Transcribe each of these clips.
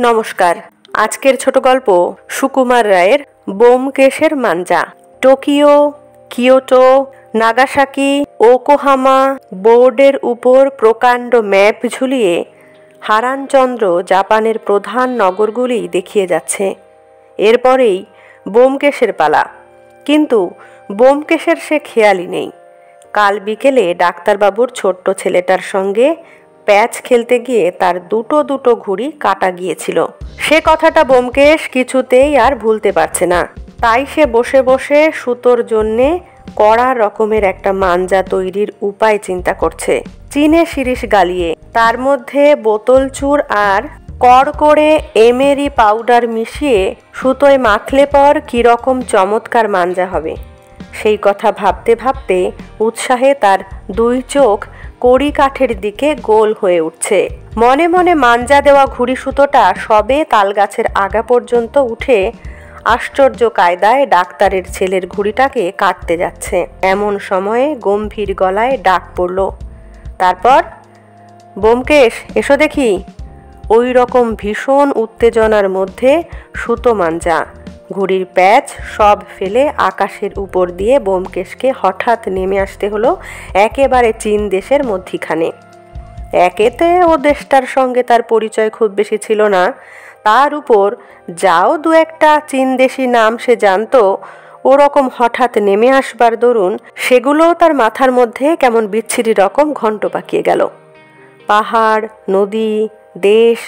নমস্কার। আজকের ছোট গল্প সুকুমার রায়ের ব্যোমকেশের মাঞ্জা। টোকিও, কিয়োটো, নাগাসাকি, ওকোহামা বোর্ডের উপর প্রকাণ্ড ম্যাপ ঝুলিয়ে হারানচন্দ্র জাপানের প্রধান নগরগুলি দেখিয়ে যাচ্ছে। এরপরেই ব্যোমকেশের পালা। কিন্তু ব্যোমকেশের সে খেয়ালই নেই। কাল বিকেলে ডাক্তারবাবুর ছোট্ট ছেলেটার সঙ্গে প্যাচ খেলতে গিয়ে তার দুটো ঘুড়ি কাটা গিয়েছিল। সে কথাটা ব্যোমকেশ কিছুতেই আর ভুলতে পারছে না। তাই সে বসে বসে সুতোর জন্যে কড়া রকমের একটা মাঞ্জা তৈরির উপায় চিন্তা করছে। চিনে শিরিষ গালিয়ে তার মধ্যে বোতল চুর আর কড়কড়ে এমেরি পাউডার মিশিয়ে সুতোয় মাখলে পর কীরকম চমৎকার মাঞ্জা হবে, সেই কথা ভাবতে ভাবতে উৎসাহে তার দুই চোখ কড়ি কাঠের দিকে গোল হয়ে উঠছে। মনে মনে মাঞ্জা দেওয়া ঘুড়ি সুতোটা সবে তালগাছের আগা পর্যন্ত উঠে আশ্চর্য কায়দায় ডাক্তারের ছেলের ঘুড়িটাকে কাটতে যাচ্ছে। এমন সময়ে গম্ভীর গলায় ডাক পড়ল, তারপর ব্যোমকেশ এসো দেখি। ওই রকম ভীষণ উত্তেজনার মধ্যে সুতো মাঞ্জা, ঘুড়ির প্যাচ সব ফেলে আকাশের উপর দিয়ে ব্যোমকেশকে হঠাৎ নেমে আসতে হলো একেবারে চীন দেশের মধ্যিখানে। একেতে ও দেশটার সঙ্গে তার পরিচয় খুব বেশি ছিল না, তার উপর যাও দু একটা চীন দেশি নাম সে জানতো, ওরকম হঠাৎ নেমে আসবার দরুন সেগুলো তার মাথার মধ্যে কেমন বিচ্ছিরি রকম ঘণ্ট পাকিয়ে গেল। পাহাড়, নদী, দেশ,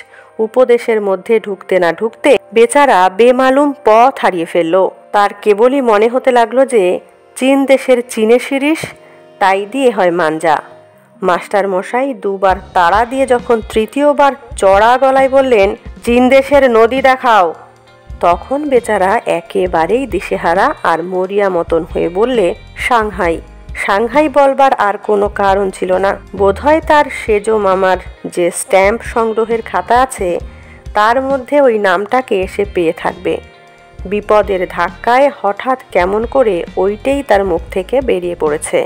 উপদেশের মধ্যে ঢুকতে না ঢুকতে বেচারা বেমালুম পথ হারিয়ে ফেলল। তার কেবলই মনে হতে লাগলো যে চীন দেশের চিনে শিরিষ, তাই দিয়ে হয় মাঞ্জা। মাস্টার মশাই দুবার তাড়া দিয়ে যখন তৃতীয়বার চড়া গলায় বললেন, চীন দেশের নদী দেখাও, তখন বেচারা একেবারেই দিশেহারা আর মরিয়া মতন হয়ে বললে, সাংহাই। সাংহাই বলবার আর কোনো কারণ ছিল না। বোধহয় তার সেজো মামার যে স্ট্যাম্প সংগ্রহের খাতা আছে তার মধ্যে ওই নামটাকে সে পেয়ে থাকবে। বিপদের ধাক্কায় হঠাৎ কেমন করে ওইটাই তার মুখ থেকে বেরিয়ে পড়েছে।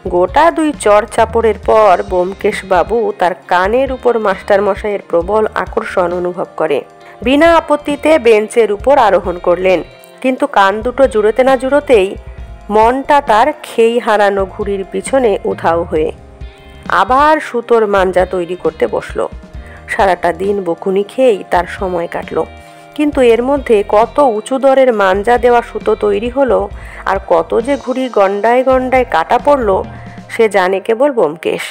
গোটা দুই চড় চাপড়ের পর ব্যোমকেশবাবু তার কানের উপর মাস্টারমশাইয়ের প্রবল আকর্ষণ অনুভব করে। বিনা আপত্তিতে বেঞ্চের উপর আরোহণ করলেন, কিন্তু কান দুটো জুড়োতে না জুড়োতেই মনটা তার খেই হারানো ঘুড়ির পিছনে উধাও হয়ে আবার সুতোর মাঞ্জা তৈরি করতে বসলো। সারাটা দিন বকুনি খেয়েই তার সময় কাটলো। কিন্তু এর মধ্যে কত উঁচু দরের মাঞ্জা দেওয়া সুতো তৈরি হলো, আর কত যে ঘুড়ি গন্ডায় গন্ডায় কাটা পড়লো সে জানে কেবল ব্যোমকেশ।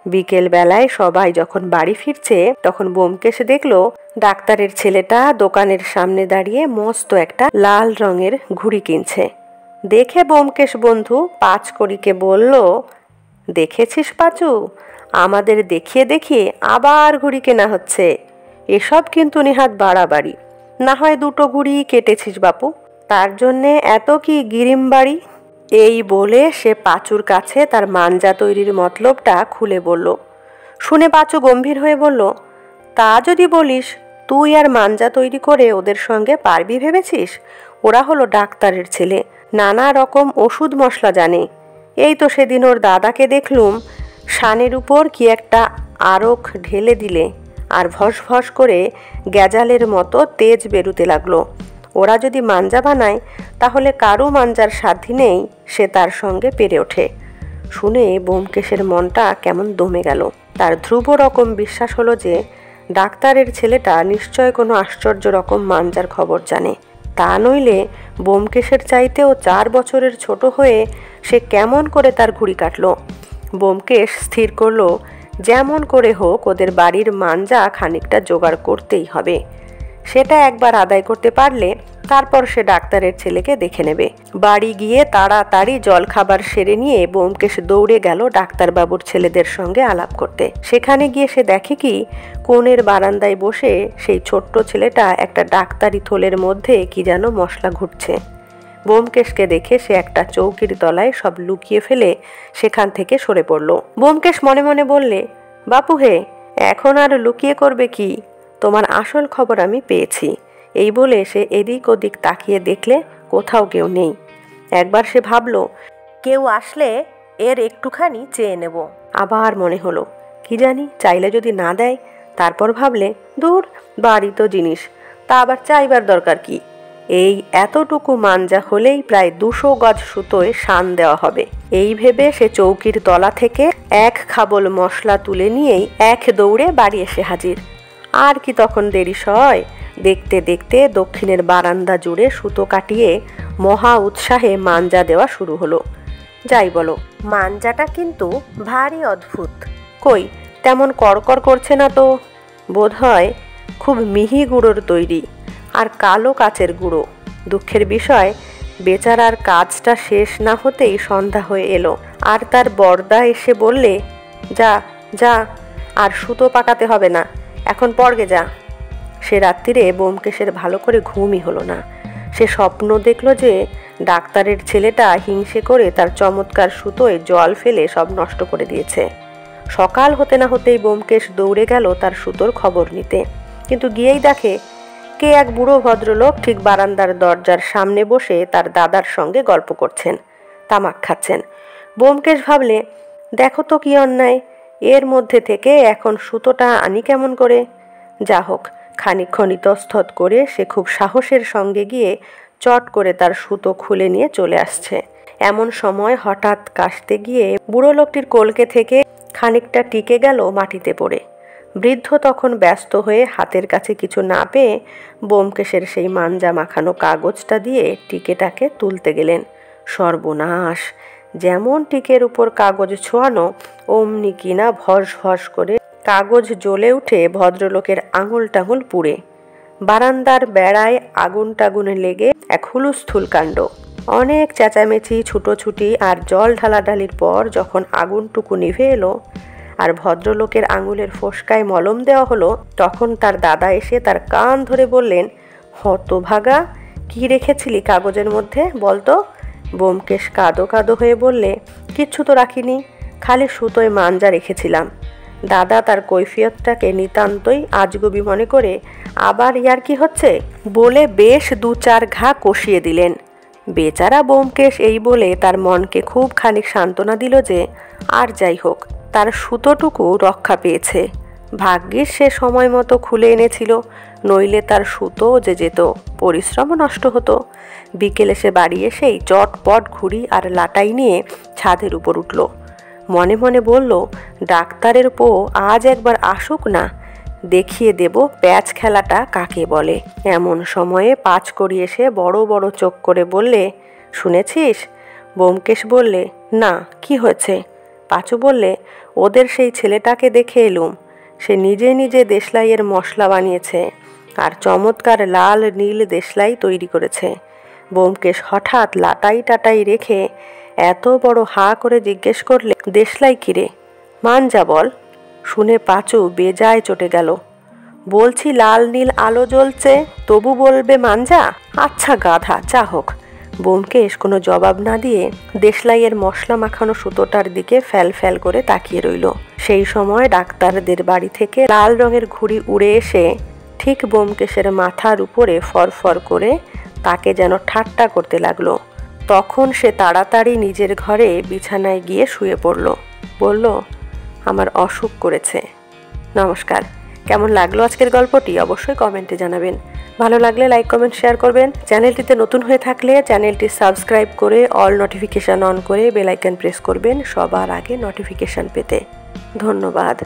বিকেল বেলায় সবাই যখন বাড়ি ফিরছে তখন ব্যোমকেশ দেখলো ডাক্তারের ছেলেটা দোকানের সামনে দাঁড়িয়ে মস্ত একটা লাল রঙের ঘুড়ি কিনছে। দেখে ব্যোমকেশ বন্ধু পাঁচকড়িকে বলল, দেখেছিস পাঁচু, আমাদের দেখিয়ে দেখিয়ে আবার ঘুড়ি কেনা হচ্ছে, এসব কিন্তু নেহাত বাড়াবাড়ি। না হয় দুটো ঘুড়ি কেটেছিস বাপু, তার জন্যে এত কি গিরিমবাড়ি? এই বলে সে পাঁচুর কাছে তার মাঞ্জা তৈরির মতলবটা খুলে বলল। শুনে পাঁচু গম্ভীর হয়ে বলল, তা যদি বলিস, তুই আর মাঞ্জা তৈরি করে ওদের সঙ্গে পারবি ভেবেছিস? ওরা হলো ডাক্তারের ছেলে, নানা রকম ওষুধ মশলা জানে। এই তো সেদিন ওর দাদাকে দেখলুম শানের উপর কি একটা আরক ঢেলে দিলে আর ভস ভস করে গ্যাজালের মতো তেজ বেরুতে লাগলো। ওরা যদি মাঞ্জা বানায় তাহলে কারু মাঞ্জার সাধ্যি নেই সে তার সঙ্গে পেরে ওঠে। শুনে ব্যোমকেশের মনটা কেমন দমে গেল। তার ধ্রুব রকম বিশ্বাস হলো যে ডাক্তারের ছেলেটা নিশ্চয় কোনো আশ্চর্য রকম মাঞ্জার খবর জানে। তা নইলে ব্যোমকেশের চাইতেও 4 বছরের ছোট হয়ে সে কেমন করে তার ঘুড়ি কাটল। ব্যোমকেশ স্থির করলো যেমন করে হোক ওদের বাড়ির মাঞ্জা খানিকটা জোগাড় করতেই হবে। সেটা একবার আদায় করতে পারলে তারপর সে ডাক্তারের ছেলেকে দেখে নেবে। বাড়ি গিয়ে তাড়াতাড়ি জলখাবার সেরে নিয়ে ব্যোমকেশ দৌড়ে গেল ডাক্তারবাবুর ছেলেদের সঙ্গে আলাপ করতে। সেখানে গিয়ে সে দেখে কি কোণের বারান্দায় বসে সেই ছোট্ট ছেলেটা একটা ডাক্তারি থলের মধ্যে কি যেন মশলা ঘুটছে। ব্যোমকেশকে দেখে সে একটা চৌকির তলায় সব লুকিয়ে ফেলে সেখান থেকে সরে পড়ল। ব্যোমকেশ মনে মনে বললে, বাপু হে, এখন আর লুকিয়ে করবে কি, তোমার আসল খবর আমি পেয়েছি। এই বলে সে এদিক ওদিক তাকিয়ে দেখলে কোথাও কেউ নেই। একবার সে ভাবল, কেউ আসলে এর একটুখানি চেয়ে নেব। আবার মনে হলো, কি জানি চাইলে যদি না দেয় তারপর ভাবলে, দূর, বাড়ি তো জিনিস, তা আবার চাইবার দরকার কি? এই এতটুকু মাঞ্জা হলেই প্রায় 200 গজ সুতোয় শান দেওয়া হবে। এই ভেবে সে চৌকির তলা থেকে এক খাবল মশলা তুলে নিয়েই এক দৌড়ে বাড়ি এসে হাজির। আর কি তখন দেরি সয়? দেখতে দেখতে দক্ষিণের বারান্দা জুড়ে সুতো কাটিয়ে মহা উৎসাহে মাঞ্জা দেওয়া শুরু হলো। যাই বলো, মাঞ্জাটা কিন্তু ভারী অদ্ভুত। কই, তেমন কড়কড় করছে না তো। বোধ হয় খুব মিহি গুঁড়োর তৈরি, আর কালো কাচের গুঁড়ো। দুঃখের বিষয়, বেচারার কাজটা শেষ না হতেই সন্ধ্যা হয়ে এলো। আর তার বরদা এসে বললে, যা যা, আর সুতো পাকাতে হবে না, এখন পড়গে যা। সে রাত্রিরে ব্যোমকেশের ভালো করে ঘুমই হলো না। সে স্বপ্ন দেখল যে ডাক্তারের ছেলেটা হিংসে করে তার চমৎকার সুতোয় জল ফেলে সব নষ্ট করে দিয়েছে। সকাল হতে না হতেই ব্যোমকেশ দৌড়ে গেল তার সুতোর খবর নিতে। কিন্তু গিয়েই দেখে কে এক বুড়ো ভদ্রলোক ঠিক বারান্দার দরজার সামনে বসে তার দাদার সঙ্গে গল্প করছেন, তামাক খাচ্ছেন। ব্যোমকেশ ভাবলে, দেখো তো কি অন্যায়, এর মধ্যে থেকে এখন সুতোটা আনি কেমন করে? যা হোক, খানিকক্ষণ ইতস্তত করে সে খুব সাহসের সঙ্গে গিয়ে চট করে তার সুতো খুলে নিয়ে চলে আসছে। এমন সময় হঠাৎ কাশতে গিয়ে বুড়ো লোকটির কলকে থেকে খানিকটা টিকে গেল মাটিতে পড়ে। বৃদ্ধ তখন ব্যস্ত হয়ে হাতের কাছে কিছু না পেয়ে ব্যোমকেশের সেই মাঞ্জা মাখানো কাগজটা দিয়ে টিকেটাকে তুলতে গেলেন। সর্বনাশ! যেমন টিকের উপর কাগজ ছোঁয়ানো, অমনি কিনা ভস ভস করে কাগজ জ্বলে উঠে ভদ্রলোকের আঙুল টাঙুল পুড়ে বারান্দার বেড়ায় আগুন টাগুন লেগে এক হুলুস্থুল কাণ্ড। অনেক চেঁচামেচি, ছুটোছুটি আর জল ঢালাঢালির পর যখন আগুনটুকু নিভে এলো আর ভদ্রলোকের আঙুলের ফোসকায় মলম দেওয়া হলো, তখন তার দাদা এসে তার কান ধরে বললেন, হতভাগা, কি রেখেছিলি কাগজের মধ্যে বলতো? ব্যোমকেশ কাঁদো কাঁদো হয়ে বললে, কিচ্ছু তো রাখিনি, খালি সুতোয় মাঞ্জা রেখেছিলাম। দাদা তার কৈফিয়তটাকে নিতান্তই আজগুবি মনে করে, আবার ইয়ার কি হচ্ছে বলে বেশ 2-4 ঘা কষিয়ে দিলেন। বেচারা ব্যোমকেশ এই বলে তার মনকে খুব খানিক সান্ত্বনা দিল যে আর যাই হোক, তার সুতোটুকু রক্ষা পেয়েছে। ভাগ্যিস সে সময় মতো খুলে এনেছিল, নইলে তার সুতো যে যেত, পরিশ্রমও নষ্ট হতো। বিকেলে সে বাড়ি এসেই চটপট ঘুড়ি আর লাটাই নিয়ে ছাদের উপর উঠল। মনে মনে বলল, ডাক্তারের পো আজ একবার আসুক না, দেখিয়ে দেব প্যাচ খেলাটা কাকে বলে। এমন সময়ে পাঁচ করি এসে বড় বড় চোখ করে বললে, শুনেছিস? ব্যোমকেশ বললে, না, কি হয়েছে? পাঁচু বললে, ওদের সেই ছেলেটাকে দেখে এলুম, সে নিজে নিজে দেশলাইয়ের মশলা বানিয়েছে আর চমৎকার লাল নীল দেশলাই তৈরি করেছে। ব্যোমকেশ হঠাৎ লাটাই টাটাই রেখে এত বড় হা করে জিজ্ঞেস করলে, দেশলাই কিরে? মাঞ্জা বল। শুনে পাঁচু বেজায় চটে গেল। বলছি লাল নীল আলো জ্বলছে, তবু বলবে মাঞ্জা? আচ্ছা গাধা, যা হোক। ব্যোমকেশ কোনো জবাব না দিয়ে দেশলাইয়ের মশলা মাখানো সুতোটার দিকে ফ্যাল ফ্যাল করে তাকিয়ে রইল। সেই সময় ডাক্তারদের বাড়ি থেকে লাল রঙের ঘুড়ি উড়ে এসে ঠিক ব্যোমকেশের মাথার উপরে ফরফর করে তাকে যেন ঠাট্টা করতে লাগলো। তখন সে তাড়াতাড়ি নিজের ঘরে বিছানায় গিয়ে শুয়ে পড়ল। বলল, আমার অসুখ করেছে। নমস্কার। কেমন লাগলো আজকের গল্পটি অবশ্যই কমেন্টে জানাবেন। ভালো লাগলে লাইক, কমেন্ট, শেয়ার করবেন। চ্যানেলটিতে নতুন হয়ে থাকলে চ্যানেলটি সাবস্ক্রাইব করে অল নোটিফিকেশান অন করে বেল আইকন প্রেস করবেন সবার আগে নোটিফিকেশান পেতে। ধন্যবাদ।